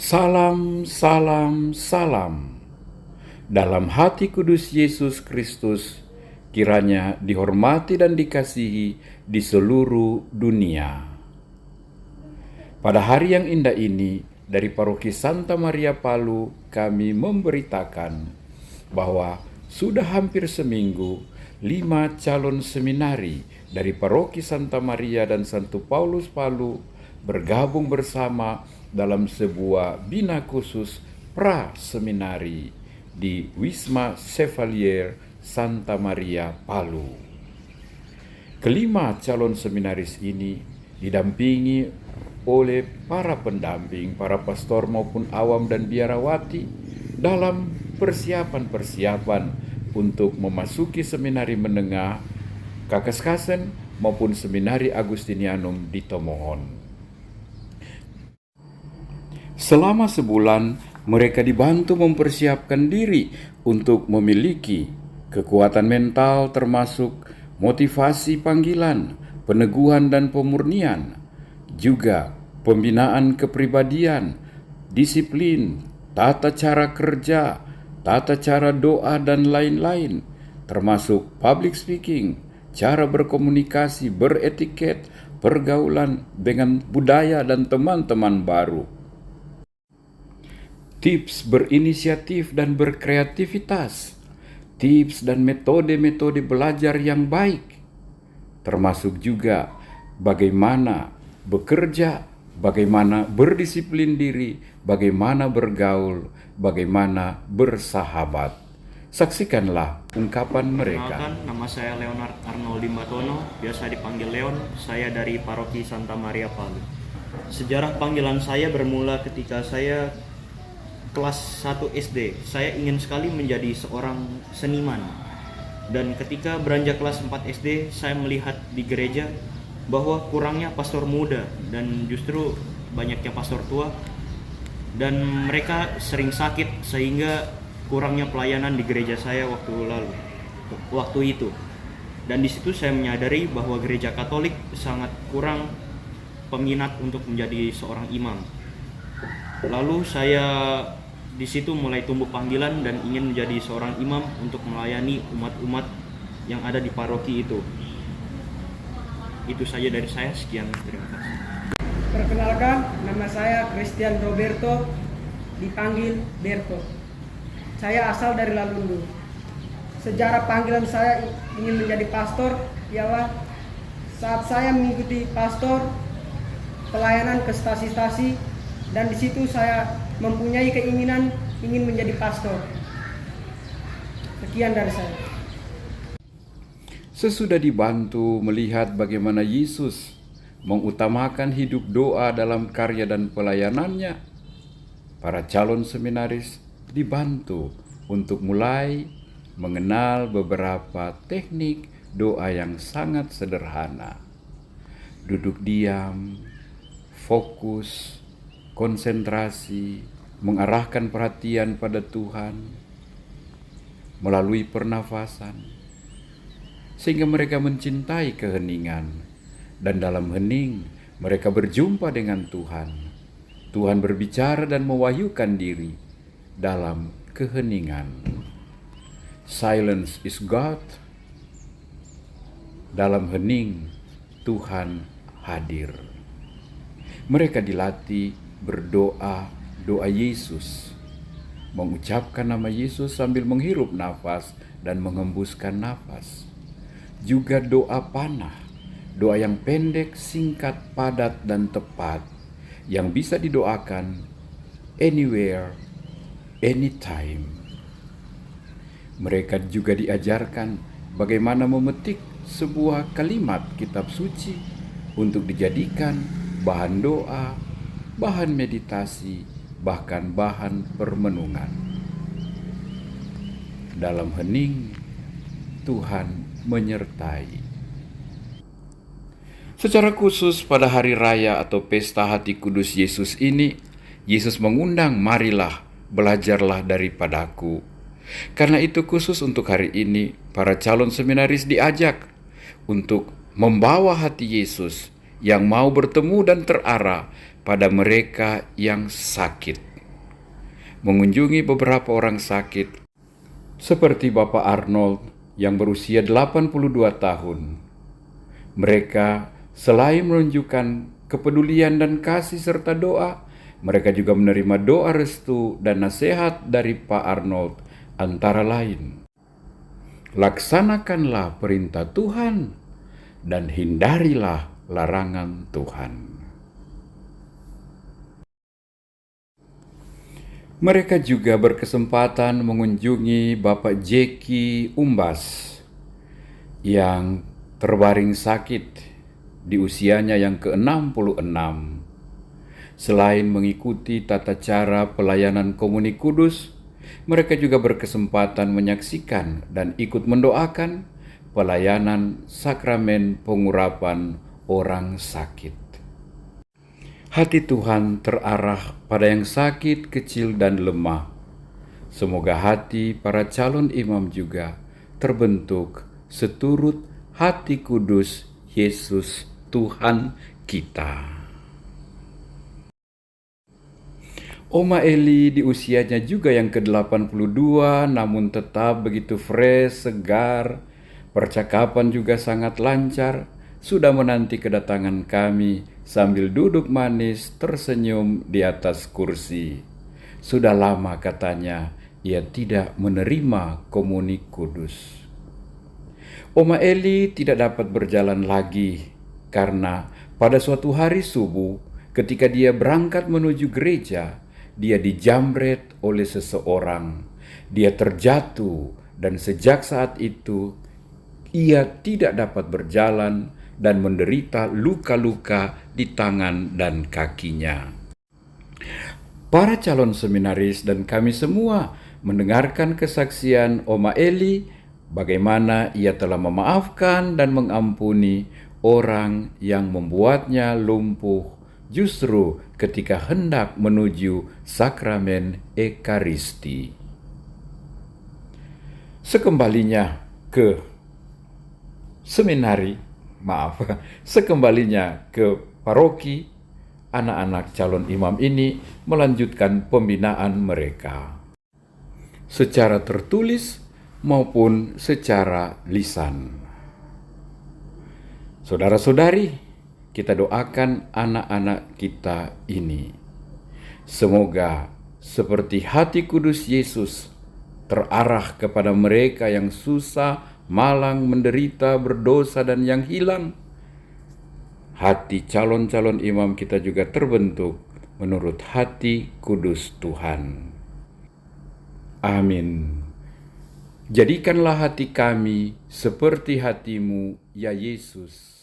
Salam, salam, salam. Dalam hati kudus Yesus Kristus, kiranya dihormati dan dikasihi di seluruh dunia. Pada hari yang indah ini, dari Paroki Santa Maria Palu, kami memberitakan bahwa sudah hampir seminggu, 5 calon seminari dari Paroki Santa Maria dan Santo Paulus Palu bergabung bersama dalam sebuah bina khusus pra-seminari di Wisma Chevalier Santa Maria Palu. Kelima calon seminaris ini didampingi oleh para pendamping, para pastor maupun awam dan biarawati dalam persiapan-persiapan untuk memasuki seminari menengah Kakaskasen maupun seminari Agustinianum di Tomohon. Selama sebulan, mereka dibantu mempersiapkan diri untuk memiliki kekuatan mental termasuk motivasi panggilan, peneguhan dan pemurnian, juga pembinaan kepribadian, disiplin, tata cara kerja, tata cara doa dan lain-lain, termasuk public speaking, cara berkomunikasi, beretiket, pergaulan dengan budaya dan teman-teman baru. Tips berinisiatif dan berkreativitas, tips dan metode-metode belajar yang baik, termasuk juga bagaimana bekerja, bagaimana berdisiplin diri, bagaimana bergaul, bagaimana bersahabat. Saksikanlah ungkapan mereka. Perkenalkan, nama saya Leonard Arnoldi Matono, biasa dipanggil Leon. Saya dari Paroki Santa Maria Palu. Sejarah panggilan saya bermula ketika saya kelas 1 SD. Saya ingin sekali menjadi seorang seniman. Dan ketika beranjak kelas 4 SD, saya melihat di gereja bahwa kurangnya pastor muda dan justru banyaknya pastor tua. Dan mereka sering sakit sehingga kurangnya pelayanan di gereja saya waktu itu. Dan di situ saya menyadari bahwa gereja Katolik sangat kurang peminat untuk menjadi seorang imam. Lalu saya di situ mulai tumbuh panggilan dan ingin menjadi seorang imam untuk melayani umat-umat yang ada di paroki itu. Itu saja dari saya, sekian, terima kasih. Perkenalkan, nama saya Christian Roberto, dipanggil Berto. Saya asal dari Lalundu. Sejarah panggilan saya ingin menjadi pastor ialah saat saya mengikuti pastor pelayanan ke stasi-stasi, dan di situ saya mempunyai keinginan ingin menjadi pastor. Sekian dari saya. Sesudah dibantu melihat bagaimana Yesus mengutamakan hidup doa dalam karya dan pelayanannya, para calon seminaris dibantu untuk mulai mengenal beberapa teknik doa yang sangat sederhana. Duduk diam, fokus, konsentrasi, mengarahkan perhatian pada Tuhan melalui pernafasan, sehingga mereka mencintai keheningan, dan dalam hening mereka berjumpa dengan Tuhan. Tuhan berbicara dan mewahyukan diri dalam keheningan. Silence is God. Dalam hening Tuhan hadir. Mereka dilatih berdoa, doa Yesus, mengucapkan nama Yesus sambil menghirup nafas dan mengembuskan nafas. Juga doa panah, doa yang pendek, singkat, padat, dan tepat, yang bisa didoakan anywhere, anytime. Mereka juga diajarkan bagaimana memetik sebuah kalimat kitab suci untuk dijadikan bahan doa, bahan meditasi, bahkan bahan permenungan. Dalam hening, Tuhan menyertai. Secara khusus pada hari raya atau pesta hati kudus Yesus ini, Yesus mengundang, marilah, belajarlah daripadaku. Karena itu khusus untuk hari ini, para calon seminaris diajak untuk membawa hati Yesus yang mau bertemu dan terarah pada mereka yang sakit. mengunjungi beberapa orang sakit, seperti Bapak Arnold yang berusia 82 tahun. Mereka selain menunjukkan kepedulian dan kasih serta doa, mereka juga menerima doa restu dan nasihat dari Pak Arnold, antara lain: laksanakanlah perintah Tuhan dan hindarilah larangan Tuhan. Mereka juga berkesempatan mengunjungi Bapak Jeki Umbas yang terbaring sakit di usianya yang ke-66. Selain mengikuti tata cara pelayanan Komuni Kudus, mereka juga berkesempatan menyaksikan dan ikut mendoakan pelayanan sakramen pengurapan orang sakit. Hati Tuhan terarah pada yang sakit, kecil, dan lemah. Semoga hati para calon imam juga terbentuk seturut hati kudus Yesus Tuhan kita. Oma Eli di usianya juga yang ke-82 namun tetap begitu fresh, segar. Percakapan juga sangat lancar. Sudah menanti kedatangan kami sambil duduk manis tersenyum di atas kursi. Sudah lama katanya ia tidak menerima Komuni Kudus. Oma Eli tidak dapat berjalan lagi karena pada suatu hari subuh ketika dia berangkat menuju gereja, dia dijamret oleh seseorang. Dia terjatuh dan sejak saat itu ia tidak dapat berjalan dan menderita luka-luka di tangan dan kakinya. Para calon seminaris dan kami semua mendengarkan kesaksian Oma Eli, bagaimana ia telah memaafkan dan mengampuni orang yang membuatnya lumpuh justru ketika hendak menuju sakramen Ekaristi. Sekembalinya ke paroki, anak-anak calon imam ini melanjutkan pembinaan mereka secara tertulis maupun secara lisan. Saudara-saudari, kita doakan anak-anak kita ini. Semoga seperti hati kudus Yesus terarah kepada mereka yang susah, malang, menderita, berdosa, dan yang hilang. Hati calon-calon imam kita juga terbentuk menurut hati kudus Tuhan. Amin. Jadikanlah hati kami seperti hatimu, ya Yesus.